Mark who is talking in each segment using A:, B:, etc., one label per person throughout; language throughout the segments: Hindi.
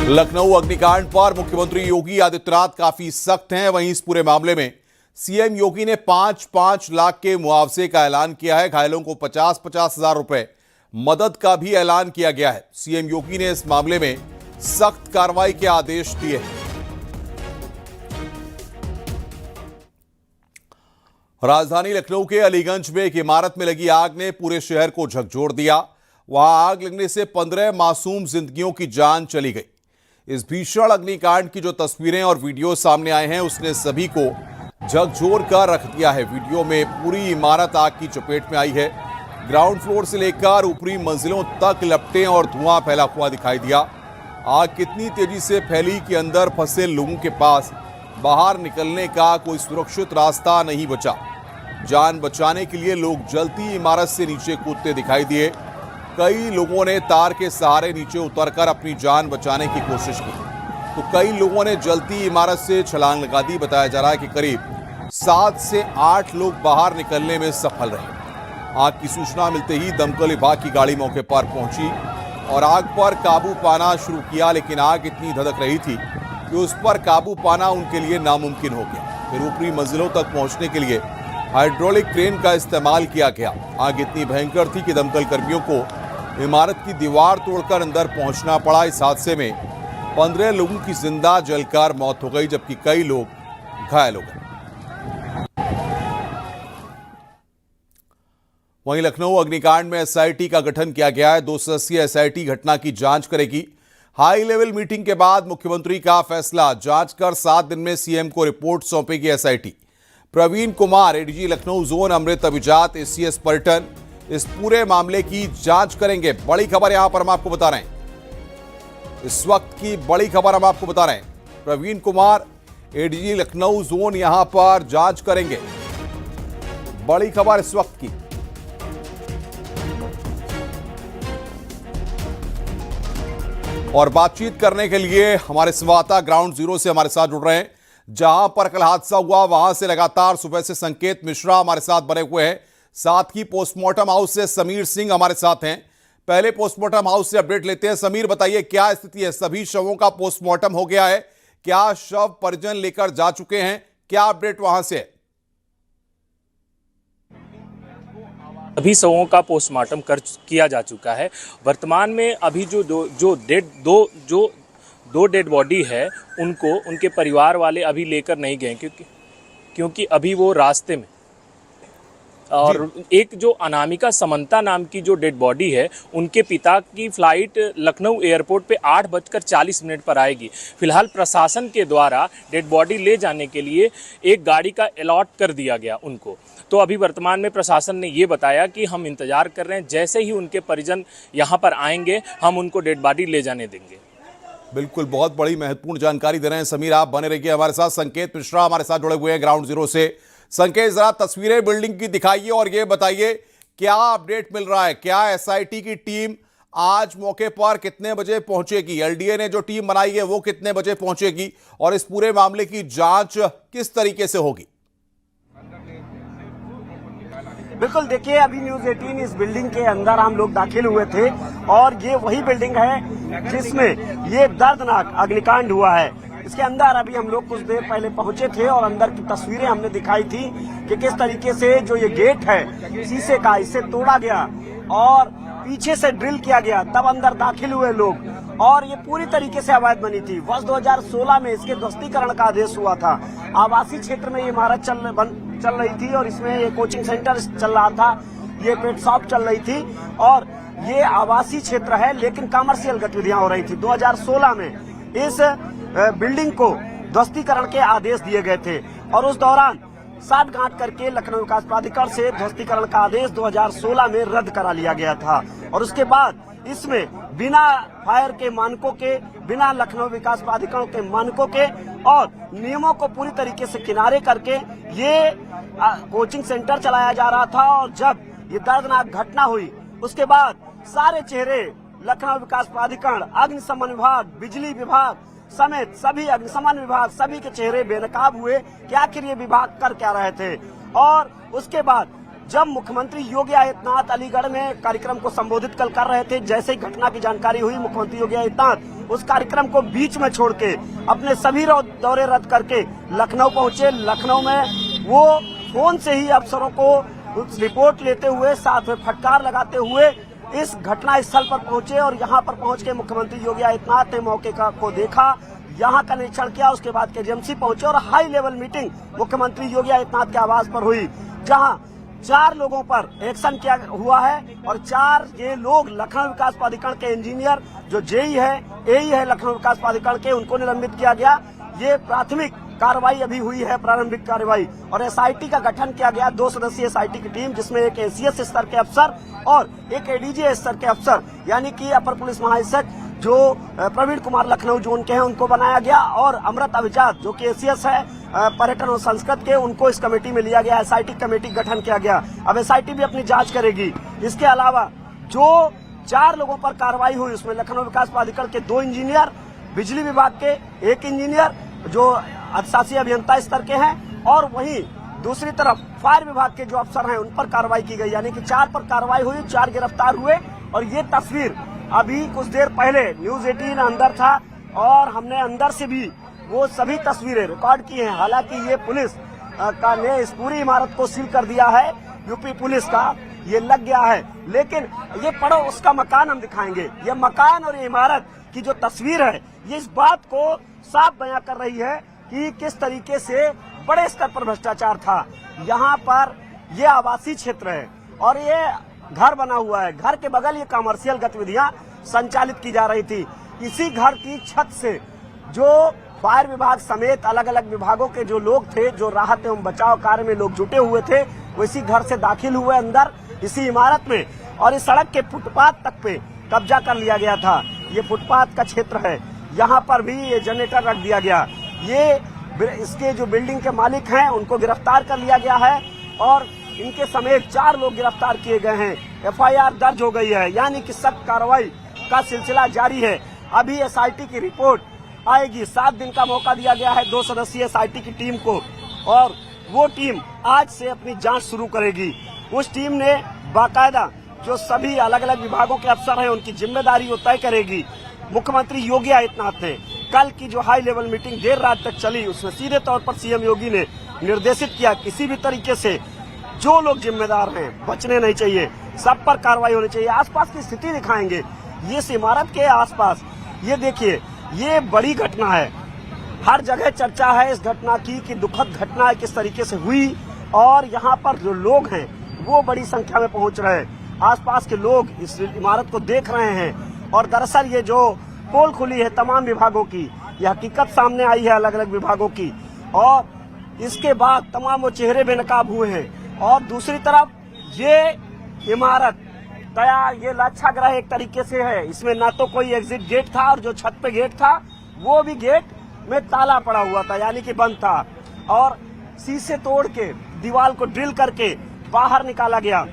A: लखनऊ अग्निकांड पर मुख्यमंत्री योगी आदित्यनाथ काफी सख्त हैं। वहीं इस पूरे मामले में सीएम योगी ने 5-5 लाख के मुआवजे का ऐलान किया है। घायलों को 50-50 हजार रुपए मदद का भी ऐलान किया गया है। सीएम योगी ने इस मामले में सख्त कार्रवाई के आदेश दिए हैं। राजधानी लखनऊ के अलीगंज में एक इमारत में लगी आग ने पूरे शहर को झकझोर दिया। वहां आग लगने से 15 मासूम जिंदगियों की जान चली गई। इस भीषण अग्निकांड की जो तस्वीरें और वीडियो सामने आए हैं उसने सभी को झकझोर कर रख दिया है। वीडियो में पूरी इमारत आग की चपेट में आई है। ग्राउंड फ्लोर से लेकर ऊपरी मंजिलों तक लपटें और धुआं फैला हुआ दिखाई दिया। आग कितनी तेजी से फैली कि अंदर फंसे लोगों के पास बाहर निकलने का कोई सुरक्षित रास्ता नहीं बचा। जान बचाने के लिए लोग जलती इमारत से नीचे कूदते दिखाई दिए। कई लोगों ने तार के सहारे नीचे उतरकर अपनी जान बचाने की कोशिश की, तो कई लोगों ने जलती इमारत से छलांग लगा दी। बताया जा रहा है कि करीब 7 से 8 लोग बाहर निकलने में सफल रहे। आग की सूचना मिलते ही दमकल विभाग की गाड़ी मौके पर पहुंची और आग पर काबू पाना शुरू किया, लेकिन आग इतनी धधक रही थी कि उस पर काबू पाना उनके लिए नामुमकिन हो गया। फिर ऊपरी मंजिलों तक पहुंचने के लिए हाइड्रोलिक क्रेन का इस्तेमाल किया गया। आग इतनी भयंकर थी कि दमकल कर्मियों को इमारत की दीवार तोड़कर अंदर पहुंचना पड़ा। इस हादसे में 15 लोगों की जिंदा जलकर मौत हो गई, जबकि कई लोग घायल हो गए। वहीं लखनऊ अग्निकांड में एसआईटी का गठन किया गया है। 2 सदस्यीय एसआईटी घटना की जांच करेगी। हाई लेवल मीटिंग के बाद मुख्यमंत्री का फैसला, जांच कर 7 दिन में सीएम को रिपोर्ट सौंपेगी SIT. Praveen Kumar ADG Lucknow zone, Amrit Abhijat ACS पर्यटन इस पूरे मामले की जांच करेंगे। बड़ी खबर यहां पर हम आपको बता रहे हैं, इस वक्त की बड़ी खबर हम आपको बता रहे हैं। प्रवीण कुमार एडीजी लखनऊ जोन यहां पर जांच करेंगे। बड़ी खबर इस वक्त की। और बातचीत करने के लिए हमारे संवाददाता ग्राउंड जीरो से हमारे साथ जुड़ रहे हैं। जहां पर कल हादसा हुआ वहां से लगातार सुबह से संकेत मिश्रा हमारे साथ बने हुए हैं। साथ ही पोस्टमार्टम हाउस से समीर सिंह हमारे साथ हैं। पहले पोस्टमार्टम हाउस से अपडेट लेते हैं। समीर, बताइए क्या स्थिति है? सभी शवों का पोस्टमार्टम हो गया है? क्या शव परिजन लेकर जा चुके हैं? क्या अपडेट वहां से?
B: सभी शवों का पोस्टमार्टम किया जा चुका है। वर्तमान में अभी दो डेड बॉडी है उनको उनके परिवार वाले अभी लेकर नहीं गए क्योंकि अभी वो रास्ते में। और एक जो अनामिका समंता नाम की जो डेड बॉडी है, उनके पिता की फ्लाइट लखनऊ एयरपोर्ट पे 8:40 पर आएगी। फिलहाल प्रशासन के द्वारा डेड बॉडी ले जाने के लिए एक गाड़ी का अलॉट कर दिया गया उनको। तो अभी वर्तमान में प्रशासन ने ये बताया कि हम इंतजार कर रहे हैं, जैसे ही उनके परिजन यहाँ पर आएंगे हम उनको डेड बॉडी ले जाने देंगे।
A: बिल्कुल, बहुत बड़ी महत्वपूर्ण जानकारी दे रहे हैं समीर। आप बने रहिए हमारे साथ। संकेत मिश्रा हमारे साथ जुड़े हुए हैं ग्राउंड जीरो से। संकेत, जरा तस्वीरें बिल्डिंग की दिखाइए और ये बताइए क्या अपडेट मिल रहा है? क्या एसआईटी की टीम आज मौके पर कितने बजे पहुंचेगी? एलडीए ने जो टीम बनाई है वो कितने बजे पहुंचेगी? और इस पूरे मामले की जांच किस तरीके से होगी?
C: बिल्कुल, देखिए अभी न्यूज 18 इस बिल्डिंग के अंदर हम लोग दाखिल हुए थे और ये वही बिल्डिंग है जिसमें ये दर्दनाक अग्निकांड हुआ है। इसके अंदर अभी हम लोग कुछ देर पहले पहुंचे थे और अंदर की तस्वीरें हमने दिखाई थी कि किस तरीके से जो ये गेट है शीशे का, इसे तोड़ा गया और पीछे से ड्रिल किया गया, तब अंदर दाखिल हुए लोग और ये पूरी तरीके से अवैध बनी थी। वर्ष 2016 में इसके ध्वस्तीकरण का आदेश हुआ था। आवासीय क्षेत्र में ये इमारत चल रही थी और इसमें ये कोचिंग सेंटर चल रहा था, ये पेट शॉप चल रही थी और ये आवासीय क्षेत्र है, लेकिन कमर्शियल गतिविधियां हो रही थी। 2016 में इस बिल्डिंग को ध्वस्तीकरण के आदेश दिए गए थे और उस दौरान साठगांठ करके लखनऊ विकास प्राधिकरण से ध्वस्तीकरण का आदेश 2016 में रद्द करा लिया गया था। और उसके बाद इसमें बिना फायर के मानकों के, बिना लखनऊ विकास प्राधिकरण के मानकों के और नियमों को पूरी तरीके से किनारे करके ये कोचिंग सेंटर चलाया जा रहा था। और जब ये दर्दनाक घटना हुई उसके बाद सारे चेहरे लखनऊ विकास प्राधिकरण, अग्निशमन विभाग, बिजली विभाग समेत सभी अग्निशमन विभाग, सभी के चेहरे बेनकाब हुए कि आखिर ये विभाग कर क्या रहे थे। और उसके बाद जब मुख्यमंत्री योगी आदित्यनाथ अलीगढ़ में कार्यक्रम को संबोधित कल कर रहे थे, जैसे ही घटना की जानकारी हुई, मुख्यमंत्री योगी आदित्यनाथ उस कार्यक्रम को बीच में छोड़ के अपने सभी दौरे रद्द करके लखनऊ पहुंचे। लखनऊ में वो फोन से ही अफसरों को रिपोर्ट लेते हुए, साथ में फटकार लगाते हुए इस घटना स्थल पर पहुंचे और यहां पर पहुंच के मुख्यमंत्री योगी आदित्यनाथ ने मौके को देखा, यहां का निरीक्षण किया। उसके बाद केजीएमसी पहुंचे और हाई लेवल मीटिंग मुख्यमंत्री योगी आदित्यनाथ के आवास पर हुई, जहां 4 लोगों पर एक्शन किया हुआ है और 4 ये लोग लखनऊ विकास प्राधिकरण के इंजीनियर जो जेई है, एई है लखनऊ विकास प्राधिकरण के, उनको निलंबित किया गया। ये प्राथमिक कार्रवाई अभी हुई है, प्रारंभिक कार्रवाई। और एसआईटी का गठन किया गया, 2 सदस्यीय एसआईटी की टीम, जिसमें एक एसीएस स्तर के अफसर और एक एडीजी स्तर के अफसर यानी कि अपर पुलिस महानिदेशक जो प्रवीण कुमार लखनऊ जोन के हैं उनको बनाया गया, और अमृत अभिजात जो कि एसीएस है पर्यटन और संस्कृत के, उनको इस कमेटी में लिया गया। एसआईटी कमेटी गठन किया गया। अब एसआईटी भी अपनी जांच करेगी। इसके अलावा जो 4 लोगों पर कार्रवाई हुई उसमें लखनऊ विकास प्राधिकरण के 2 इंजीनियर, बिजली विभाग के 1 इंजीनियर जो अधिशासी अभियंता स्तर के हैं, और वहीं दूसरी तरफ फायर विभाग के जो अफसर हैं उन पर कार्रवाई की गई, यानी कि 4 पर कार्रवाई हुई, 4 गिरफ्तार हुए। और ये तस्वीर अभी कुछ देर पहले न्यूज 18 अंदर था और हमने अंदर से भी वो सभी तस्वीरें रिकॉर्ड की हैं। हालांकि ये पुलिस का ने इस पूरी इमारत को सील कर दिया है, यूपी पुलिस का ये लग गया है, लेकिन ये पढ़ो उसका मकान हम दिखाएंगे। ये मकान और ये इमारत की जो तस्वीर है ये इस बात को साफ बयां कर रही है कि किस तरीके से बड़े स्तर पर भ्रष्टाचार था। यहाँ पर ये आवासीय क्षेत्र है और ये घर बना हुआ है, घर के बगल ये कमर्शियल गतिविधियां संचालित की जा रही थी। इसी घर की छत से जो फायर विभाग समेत अलग अलग विभागों के जो लोग थे, जो राहत एवं बचाव कार्य में लोग जुटे हुए थे, वो इसी घर से दाखिल हुए अंदर इसी इमारत में, और इस सड़क के फुटपाथ तक पे कब्जा कर लिया गया था। ये फुटपाथ का क्षेत्र है, यहाँ पर भी ये जनरेटर रख दिया गया। ये इसके जो बिल्डिंग के मालिक हैं उनको गिरफ्तार कर लिया गया है और इनके समेत 4 लोग गिरफ्तार किए गए हैं। एफआईआर दर्ज हो गई है, यानी कि सख्त कार्रवाई का सिलसिला जारी है। अभी एसआईटी की रिपोर्ट आएगी, 7 दिन का मौका दिया गया है 2 सदस्यीय एसआईटी की टीम को, और वो टीम आज से अपनी जांच शुरू करेगी। उस टीम ने बाकायदा जो सभी अलग अलग विभागों के अफसर हैं उनकी जिम्मेदारी वो तय करेगी। मुख्यमंत्री योगी आदित्यनाथ ने कल की जो हाई लेवल मीटिंग देर रात तक चली, उसमें सीधे तौर पर सीएम योगी ने निर्देशित किया किसी भी तरीके से जो लोग जिम्मेदार हैं बचने नहीं चाहिए, सब पर कार्रवाई होनी चाहिए। आसपास की स्थिति दिखाएंगे। ये इस इमारत के आसपास ये देखिए, ये बड़ी घटना है, हर जगह चर्चा है इस घटना की कि दुखद घटना किस तरीके से हुई, और यहाँ पर जो लोग हैं वो बड़ी संख्या में पहुंच रहे हैं। आसपास के लोग इस इमारत को देख रहे हैं और दरअसल ये जो पोल खुली है तमाम विभागों की, यह हकीकत सामने आई है अलग अलग विभागों की, और इसके बाद तमाम वो चेहरे बेनकाब हुए हैं। और दूसरी तरफ ये इमारत तैयार, ये लाक्षागृह एक तरीके से है, इसमें ना तो कोई एग्जिट गेट था और जो छत पे गेट था वो भी गेट में ताला पड़ा हुआ था, यानी कि बंद था, और शीशे तोड़ के दीवार को ड्रिल करके बाहर निकाला गया।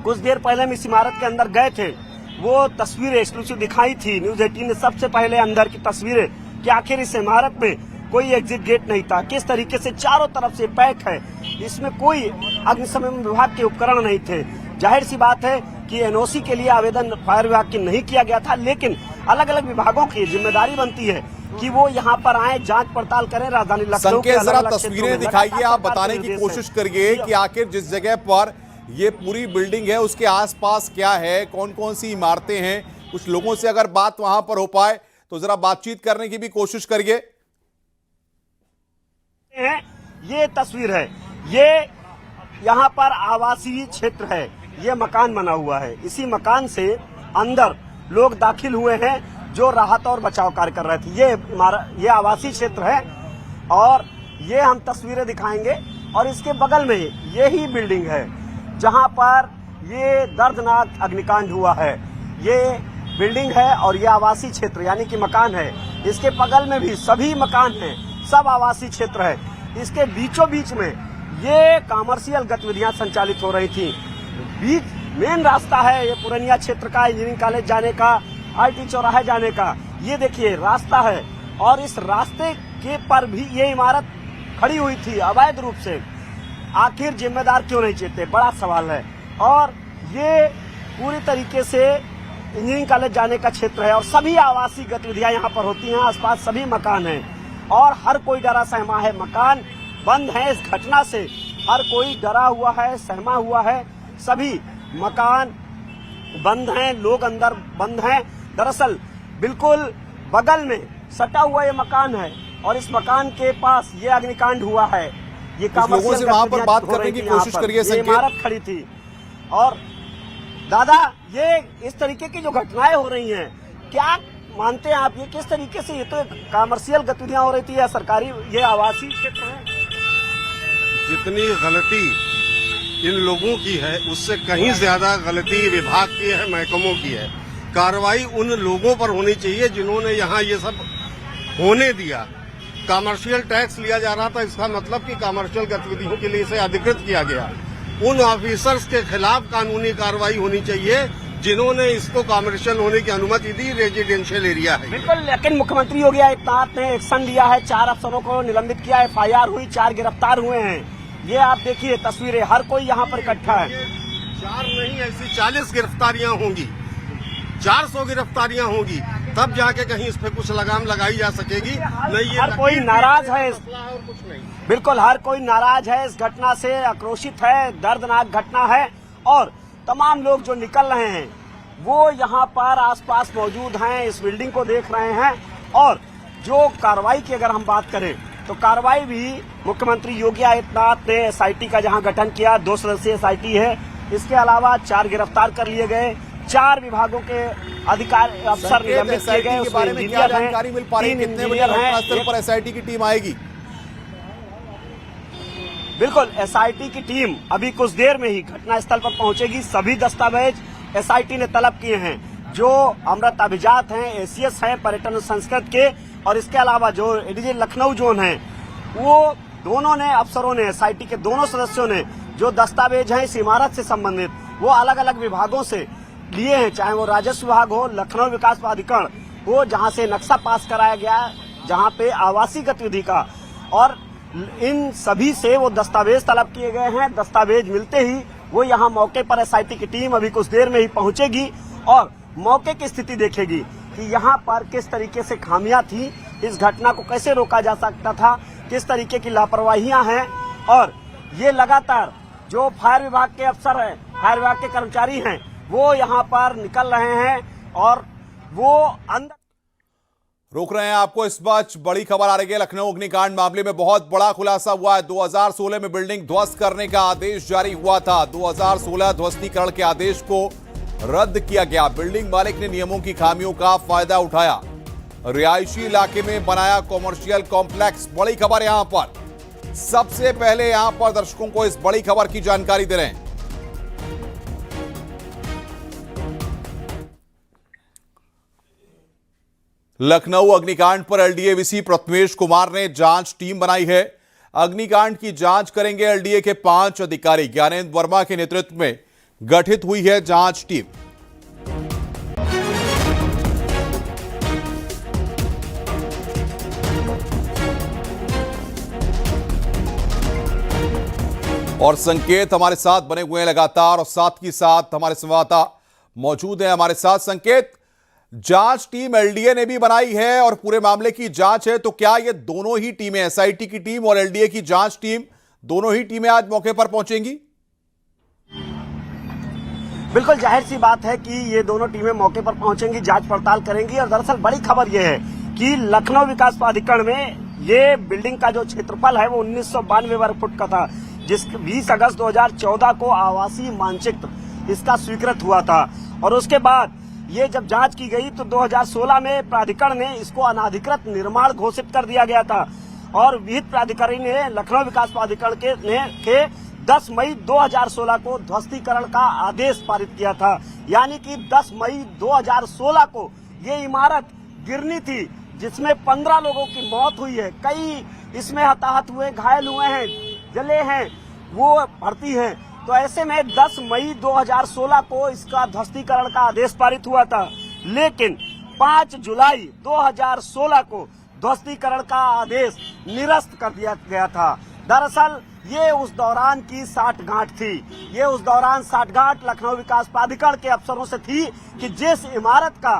C: कुछ देर पहले हम इस इमारत के अंदर गए थे, वो तस्वीरें एक्सक्लूसिव दिखाई थी न्यूज 18 ने सबसे पहले अंदर की तस्वीरें कि आखिर इस इमारत में कोई एग्जिट गेट नहीं था, किस तरीके से चारों तरफ से पैक है, इसमें कोई अग्निशमन विभाग के उपकरण नहीं थे। जाहिर सी बात है कि एनओसी के लिए आवेदन फायर विभाग की नहीं किया गया था, लेकिन अलग अलग विभागों की जिम्मेदारी बनती है कि वो यहाँ पर आए, जांच पड़ताल करें। राजधानी लखनऊ के
A: जरा तस्वीरें दिखाइए, आप बताने की कोशिश करिए कि आखिर जिस जगह पर ये पूरी बिल्डिंग है उसके आसपास क्या है, कौन कौन सी इमारतें हैं। कुछ लोगों से अगर बात वहां पर हो पाए तो जरा बातचीत करने की भी कोशिश करिए।
C: ये तस्वीर है, ये यहाँ पर आवासीय क्षेत्र है, ये मकान बना हुआ है, इसी मकान से अंदर लोग दाखिल हुए हैं जो राहत और बचाव कार्य कर रहे थे। ये आवासीय क्षेत्र है और ये हम तस्वीरें दिखाएंगे, और इसके बगल में यही बिल्डिंग है जहां पर ये दर्दनाक अग्निकांड हुआ है। ये बिल्डिंग है और ये आवासीय क्षेत्र यानी कि मकान है, इसके बगल में भी सभी मकान हैं, सब आवासीय क्षेत्र है। इसके बीचों बीच में ये कमर्शियल गतिविधियां संचालित हो रही थी। बीच मेन रास्ता है ये पुरनिया क्षेत्र का, इंजीनियरिंग कॉलेज जाने का, आईटी चौराहे जाने का, ये देखिए रास्ता है, और इस रास्ते के पर भी ये इमारत खड़ी हुई थी अवैध रूप से। आखिर जिम्मेदार क्यों नहीं चेते, बड़ा सवाल है। और ये पूरी तरीके से इंजीनियरिंग कॉलेज जाने का क्षेत्र है और सभी आवासीय गतिविधियां यहाँ पर होती हैं, आसपास सभी मकान हैं और हर कोई डरा सहमा है। मकान बंद है इस घटना से, हर कोई डरा हुआ है, सहमा हुआ है। सभी मकान बंद हैं, लोग अंदर बंद हैं। दरअसल बिल्कुल बगल में सटा हुआ ये मकान है और इस मकान के पास ये अग्निकांड हुआ है। ये
A: लोगों से वहां पर बात करने की कोशिश करिए।
C: ये इमारत खड़ी थी और दादा, ये इस तरीके की जो घटनाएं हो रही हैं, क्या मानते हैं आप, ये किस तरीके से, ये तो कमर्शियल गतिविधियां हो रही थी या सरकारी, ये आवासीय क्षेत्र है?
D: जितनी गलती इन लोगों की है उससे कहीं ज्यादा गलती विभाग की है, महकमों की है। कार्रवाई उन लोगों पर होनी चाहिए जिन्होंने यहाँ ये सब होने दिया। कमर्शियल टैक्स लिया जा रहा था, इसका मतलब कि कमर्शियल गतिविधियों के लिए इसे अधिकृत किया गया। उन ऑफिसर्स के खिलाफ कानूनी कार्रवाई होनी चाहिए जिन्होंने इसको कमर्शियल होने की अनुमति दी। रेजिडेंशियल एरिया है
C: बिल्कुल, लेकिन मुख्यमंत्री योगी आदित्यनाथ ने एक्शन लिया है, 4 अफसरों को निलंबित किया, FIR हुई, 4 गिरफ्तार हुए हैं। ये आप देखिए तस्वीरें, हर कोई यहाँ पर इकट्ठा है।
D: 4 नहीं, ऐसी 40 गिरफ्तारियां होंगी, 400 गिरफ्तारियां होंगी, तब जाके कहीं इस पे कुछ लगाम लगाई जा सकेगी। नहीं, ये
C: हर कोई नाराज है,
D: और कुछ नहीं।
C: बिल्कुल हर कोई नाराज है इस घटना से, आक्रोशित है, दर्दनाक घटना है और तमाम लोग जो निकल रहे हैं वो यहाँ पर आसपास मौजूद हैं, इस बिल्डिंग को देख रहे हैं। और जो कार्रवाई की अगर हम बात करें तो कार्रवाई भी मुख्यमंत्री योगी आदित्यनाथ ने SIT का जहाँ गठन किया, 2 सदस्यीय SIT है, इसके अलावा 4 गिरफ्तार कर लिए गए, 4 विभागों के अधिकारी अफसर निलंबित किए गए।
A: के बारे में क्या जानकारी मिल पा रही है? कितने बजे घटनास्थल पर SIT की टीम आएगी?
C: बिल्कुल, SIT की टीम अभी कुछ देर में ही घटनास्थल पर पहुंचेगी। सभी दस्तावेज SIT ने तलब किए हैं। जो अमृत अभिजात हैं, ACS हैं पर्यटन संस्कृत के, और इसके अलावा जो ADG लखनऊ जोन है, वो दोनों ने अफसरों ने, SIT के दोनों सदस्यों ने जो दस्तावेज हैं इस इमारत से संबंधित वो अलग अलग विभागों से लिए हैं, चाहे वो राजस्व विभाग हो, लखनऊ विकास प्राधिकरण हो, जहां से नक्शा पास कराया गया जहां पे आवासीय गतिविधि का, और इन सभी से वो दस्तावेज तलब किए गए हैं। दस्तावेज मिलते ही वो यहाँ मौके पर SIT की टीम अभी कुछ देर में ही पहुंचेगी और मौके की स्थिति देखेगी कि यहाँ पर किस तरीके से खामियां थी, इस घटना को कैसे रोका जा सकता था, किस तरीके की लापरवाहियां हैं। और ये लगातार जो फायर विभाग के अफसर हैं, फायर विभाग के कर्मचारी हैं, वो यहाँ पर निकल रहे हैं और वो अंदर
A: रोक रहे हैं आपको। इस बीच बड़ी खबर आ रही है, लखनऊ अग्निकांड मामले में बहुत बड़ा खुलासा हुआ है। 2016 में बिल्डिंग ध्वस्त करने का आदेश जारी हुआ था। 2016 ध्वस्तीकरण के आदेश को रद्द किया गया। बिल्डिंग मालिक ने नियमों की खामियों का फायदा उठाया, रिहायशी इलाके में बनाया कॉमर्शियल कॉम्प्लेक्स। बड़ी खबर यहां पर, सबसे पहले यहां पर दर्शकों को इस बड़ी खबर की जानकारी दे रहे हैं। लखनऊ अग्निकांड पर LDA-VC प्रथमेश कुमार ने जांच टीम बनाई है। अग्निकांड की जांच करेंगे LDA के 5 अधिकारी। ज्ञानेंद्र वर्मा के नेतृत्व में गठित हुई है जांच टीम। और संकेत हमारे साथ बने हुए हैं लगातार, और साथ ही साथ हमारे संवाददाता मौजूद हैं हमारे साथ। संकेत, जांच टीम LDA ने भी बनाई है और पूरे मामले की जांच है, तो क्या ये दोनों ही टीमें, SIT की टीम और LDA की जांच टीम, दोनों ही टीमें आज मौके पर पहुंचेंगी?
C: बिल्कुल जाहिर सी बात है कि ये दोनों टीमें मौके पर पहुंचेंगी, जांच पड़ताल करेंगी। और दरअसल बड़ी खबर ये है कि लखनऊ विकास प्राधिकरण में ये बिल्डिंग का जो क्षेत्रफल है वो 1992 वर्ग फुट का था, जिस 20 अगस्त 2014 को आवासीय मानचित्र इसका स्वीकृत हुआ था। और उसके बाद ये जब जांच की गई तो 2016 में प्राधिकरण ने इसको अनाधिकृत निर्माण घोषित कर दिया गया था और विहित प्राधिकारी ने लखनऊ विकास प्राधिकरण के 10 मई 2016 को ध्वस्तीकरण का आदेश पारित किया था। यानी कि 10 मई 2016 को ये इमारत गिरनी थी, जिसमें 15 लोगों की मौत हुई है, कई इसमें हताहत हुए, घायल हुए हैं, जले हैं, वो भर्ती हैं। तो ऐसे में 10 मई 2016 को इसका ध्वस्तीकरण का आदेश पारित हुआ था, लेकिन 5 जुलाई 2016 को ध्वस्तीकरण का आदेश निरस्त कर दिया गया था। दरअसल ये उस दौरान की साठगांठ थी। ये उस दौरान साठगांठ लखनऊ विकास प्राधिकरण के अफसरों से थी कि जिस इमारत का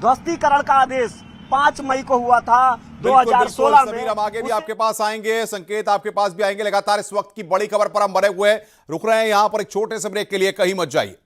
C: ध्वस्तीकरण का आदेश 5 मई को हुआ था 2016 में।
A: समीर, हम आगे भी आपके पास आएंगे, संकेत आपके पास भी आएंगे लगातार। इस वक्त की बड़ी खबर पर हम बने हुए हैं, रुक रहे हैं यहां पर एक छोटे से ब्रेक के लिए, कहीं मत जाइए।